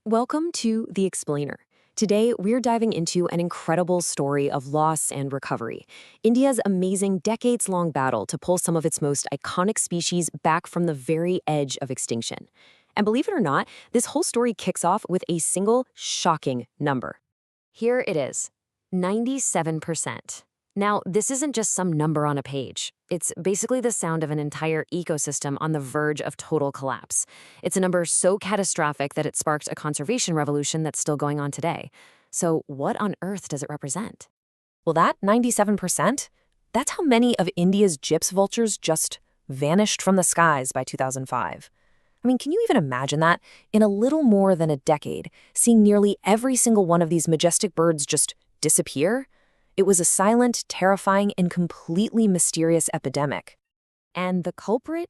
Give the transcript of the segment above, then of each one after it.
Welcome to The Explainer. Today, we're diving into an incredible story of loss and recovery. India's amazing decades-long battle to pull some of its most iconic species back from the very edge of extinction. And believe it or not, this whole story kicks off with a single shocking number. Here it is, 97%. Now, this isn't just some number on a page. It's basically the sound of an entire ecosystem on the verge of total collapse. It's a number so catastrophic that it sparked a conservation revolution that's still going on today. So what on earth does it represent? Well, that 97%, that's how many of India's gyps vultures just vanished from the skies by 2005. I mean, can you even imagine that? In a little more than a decade, seeing nearly every single one of these majestic birds just disappear? It was a silent, terrifying, and completely mysterious epidemic. And the culprit?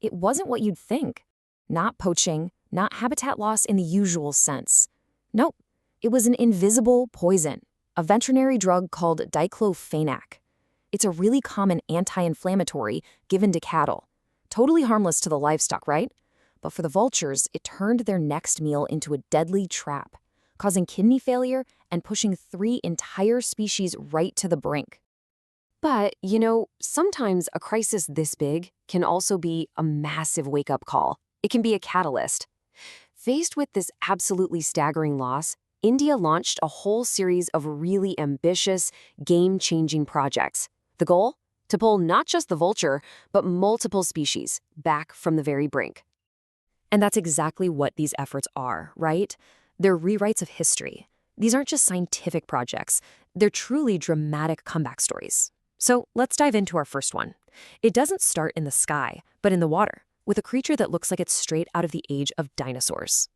It wasn't what you'd think. Not poaching, not habitat loss in the usual sense. Nope, it was an invisible poison, a veterinary drug called diclofenac. It's a really common anti-inflammatory given to cattle. Totally harmless to the livestock, right? But for the vultures, it turned their next meal into a deadly trap, causing kidney failure and pushing 3 entire species right to the brink. But, sometimes a crisis this big can also be a massive wake-up call. It can be a catalyst. Faced with this absolutely staggering loss, India launched a whole series of really ambitious, game-changing projects. The goal? To pull not just the vulture, but multiple species back from the very brink. And that's exactly what these efforts are, right? They're rewrites of history. These aren't just scientific projects. They're truly dramatic comeback stories. So let's dive into our first one. It doesn't start in the sky, but in the water, with a creature that looks like it's straight out of the age of dinosaurs.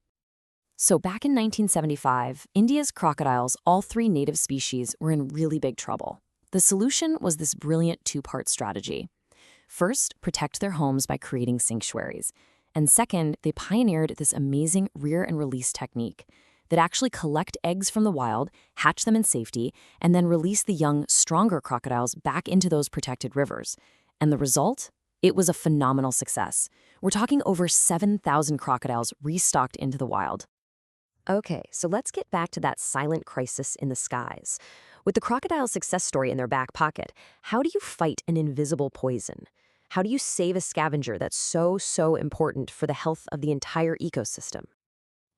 So back in 1975, India's crocodiles, all 3 native species, were in really big trouble. The solution was this brilliant 2-part strategy. First, protect their homes by creating sanctuaries. And second, they pioneered this amazing rear and release technique that actually collect eggs from the wild, hatch them in safety, and then release the young, stronger crocodiles back into those protected rivers. And the result? It was a phenomenal success. We're talking over 7,000 crocodiles restocked into the wild. Okay, so let's get back to that silent crisis in the skies. With the crocodile success story in their back pocket, how do you fight an invisible poison? How do you save a scavenger that's so important for the health of the entire ecosystem?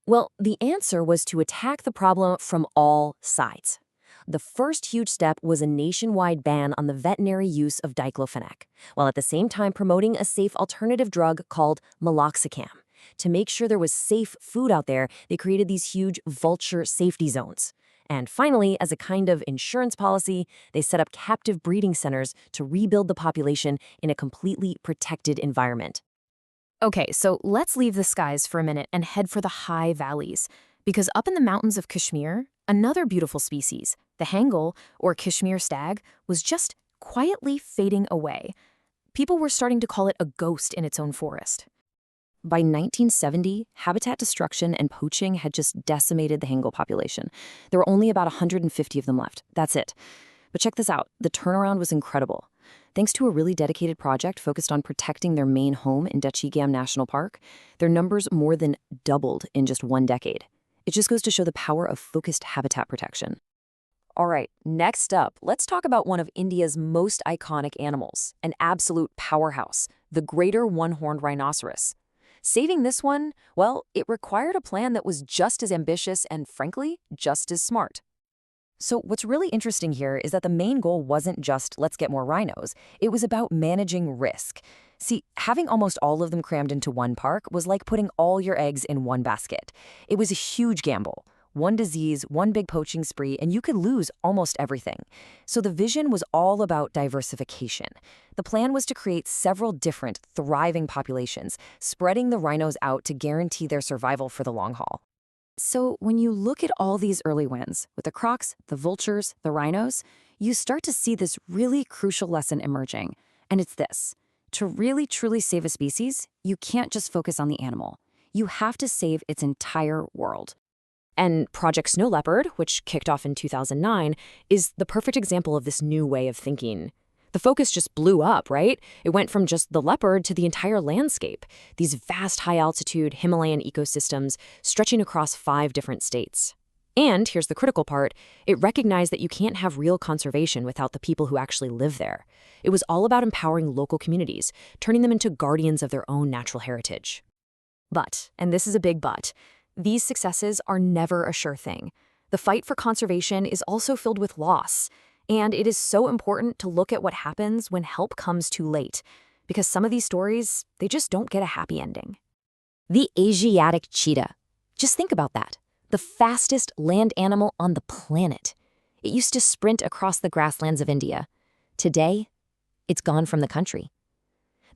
Well, the answer was to attack the problem from all sides. The first huge step was a nationwide ban on the veterinary use of diclofenac, while at the same time promoting a safe alternative drug called meloxicam. To make sure there was safe food out there, they created these huge Vulture Safety Zones. And finally, as a kind of insurance policy, they set up captive breeding centers to rebuild the population in a completely protected environment. Okay, so let's leave the skies for a minute and head for the high valleys. Because up in the mountains of Kashmir, another beautiful species, the Hangul, or Kashmir Stag, was just quietly fading away. People were starting to call it a ghost in its own forest. By 1970, habitat destruction and poaching had just decimated the Hangul population. There were only about 150 of them left. That's it. But check this out. The turnaround was incredible. Thanks to a really dedicated project focused on protecting their main home in Dachigam National Park, their numbers more than doubled in just 1 decade. It just goes to show the power of focused habitat protection. All right, next up, let's talk about one of India's most iconic animals, an absolute powerhouse, the greater one-horned rhinoceros. Saving this one, well, it required a plan that was just as ambitious and, frankly, just as smart. So what's really interesting here is that the main goal wasn't just let's get more rhinos. It was about managing risk. See, having almost all of them crammed into one park was like putting all your eggs in one basket. It was a huge gamble. One disease, one big poaching spree, and you could lose almost everything. So the vision was all about diversification. The plan was to create several different, thriving populations, spreading the rhinos out to guarantee their survival for the long haul. So when you look at all these early wins, with the crocs, the vultures, the rhinos, you start to see this really crucial lesson emerging. And it's this. To really truly save a species, you can't just focus on the animal. You have to save its entire world. And Project Snow Leopard, which kicked off in 2009, is the perfect example of this new way of thinking. The focus just blew up, right? It went from just the leopard to the entire landscape, these vast high-altitude Himalayan ecosystems stretching across 5 different states. And here's the critical part, it recognized that you can't have real conservation without the people who actually live there. It was all about empowering local communities, turning them into guardians of their own natural heritage. But, and this is a big but, these successes are never a sure thing. The fight for conservation is also filled with loss, and it is so important to look at what happens when help comes too late, because some of these stories, they just don't get a happy ending. The Asiatic cheetah. Just think about that. The fastest land animal on the planet. It used to sprint across the grasslands of India. Today, it's gone from the country.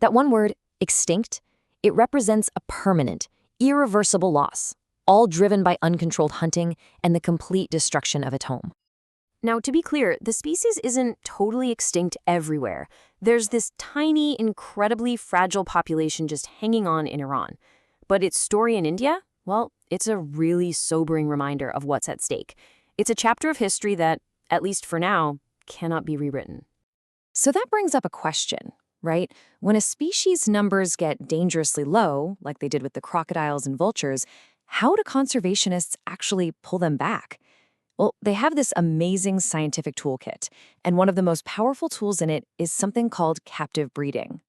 That one word, extinct, it represents a permanent, irreversible loss, all driven by uncontrolled hunting and the complete destruction of its home. Now, to be clear, the species isn't totally extinct everywhere. There's this tiny, incredibly fragile population just hanging on in Iran. But its story in India? Well, it's a really sobering reminder of what's at stake. It's a chapter of history that, at least for now, cannot be rewritten. So that brings up a question, right? When a species' numbers get dangerously low, like they did with the crocodiles and vultures, how do conservationists actually pull them back? Well, they have this amazing scientific toolkit, and one of the most powerful tools in it is something called captive breeding.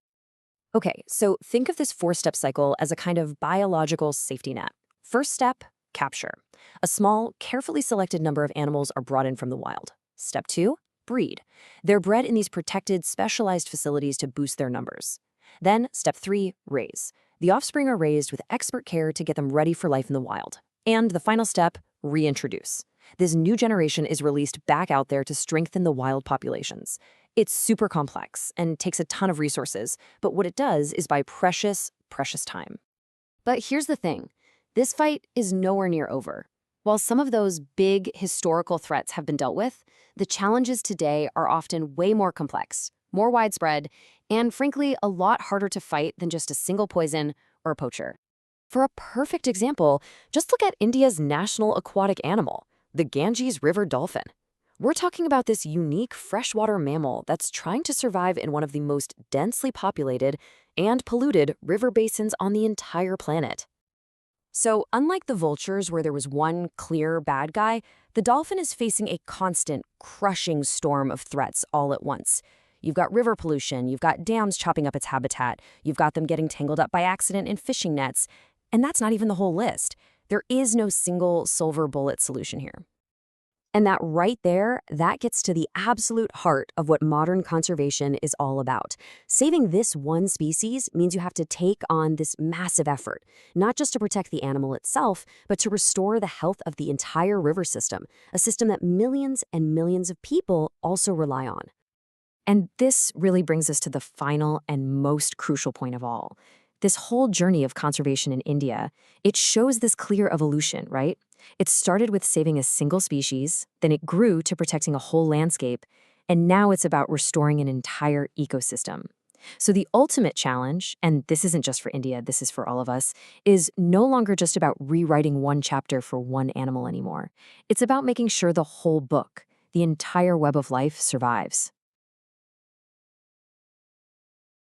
Okay, so think of this 4-step cycle as a kind of biological safety net. First step, capture. A small, carefully selected number of animals are brought in from the wild. Step 2, breed. They're bred in these protected, specialized facilities to boost their numbers. Then, step 3, raise. The offspring are raised with expert care to get them ready for life in the wild. And the final step, reintroduce. This new generation is released back out there to strengthen the wild populations. It's super complex and takes a ton of resources, but what it does is buy precious, precious time. But here's the thing. This fight is nowhere near over. While some of those big historical threats have been dealt with, the challenges today are often way more complex, more widespread, and frankly, a lot harder to fight than just a single poison or a poacher. For a perfect example, just look at India's national aquatic animal, the Ganges River dolphin. We're talking about this unique freshwater mammal that's trying to survive in one of the most densely populated and polluted river basins on the entire planet. So, unlike the vultures where there was one clear bad guy, the dolphin is facing a constant, crushing storm of threats all at once. You've got river pollution, you've got dams chopping up its habitat, you've got them getting tangled up by accident in fishing nets, and that's not even the whole list. There is no single silver bullet solution here. And that right there, that gets to the absolute heart of what modern conservation is all about. Saving this one species means you have to take on this massive effort, not just to protect the animal itself, but to restore the health of the entire river system, a system that millions and millions of people also rely on. And this really brings us to the final and most crucial point of all. This whole journey of conservation in India, it shows this clear evolution, right? It started with saving a single species, then it grew to protecting a whole landscape, and now it's about restoring an entire ecosystem. So the ultimate challenge, and this isn't just for India, this is for all of us, is no longer just about rewriting one chapter for one animal anymore. It's about making sure the whole book, the entire web of life, survives.